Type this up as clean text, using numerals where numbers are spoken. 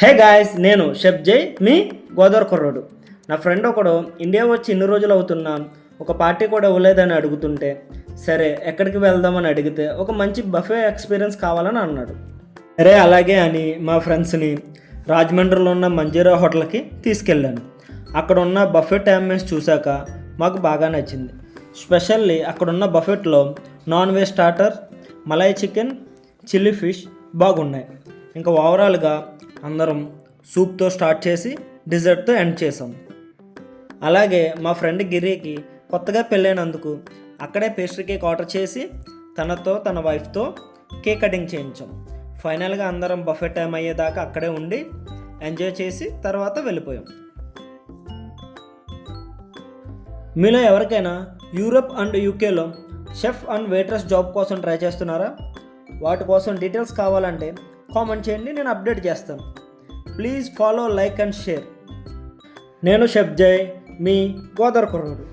Hey guys, నేను chef జై, మీ గోదావరి కుర్రోడు. నా ఫ్రెండ్ ఒకడు ఇండియా వచ్చి ఇన్ని రోజులు అవుతున్నా ఒక పార్టీ కూడా ఇవ్వలేదని అడుగుతుంటే, సరే ఎక్కడికి వెళ్దామని అడిగితే ఒక మంచి బఫే ఎక్స్పీరియన్స్ కావాలని అన్నాడు. సరే అలాగే అని మా ఫ్రెండ్స్ని రాజమండ్రిలో ఉన్న మంజీరా హోటల్కి తీసుకెళ్ళాను. అక్కడ ఉన్న బఫెట్ అంబియన్స్ చూశాక మాకు బాగా నచ్చింది. స్పెషల్లీ అక్కడున్న బఫెట్లో non veg starter, malai chicken, chilli fish బాగున్నాయి. ఇంకా ఓవరాల్గా అందరం సూప్తో స్టార్ట్ చేసి డిజర్ట్తో ఎండ్ చేసాం. అలాగే మా ఫ్రెండ్ గిరికి కొత్తగా పెళ్ళైనందుకు అక్కడే పేస్ట్రీ కేక్ ఆర్డర్ చేసి తనతో తన వైఫ్తో కేక్ కటింగ్ చేయించాం. ఫైనల్గా అందరం బఫే టైం అయ్యేదాకా అక్కడే ఉండి ఎంజాయ్ చేసి తర్వాత వెళ్ళిపోయాం. మీలో ఎవరికైనా యూరోప్ అండ్ యూకేలో షెఫ్ అండ్ వెయిట్రెస్ జాబ్ కోసం ట్రై చేస్తున్నారా? వాటి కోసం డీటెయిల్స్ కావాలంటే కామెంట్ చేయండి, నేను అప్డేట్ చేస్తాను. Please follow, like and share. నేను షెఫ్ జై, మీ గోదావరి కుర్రోడు.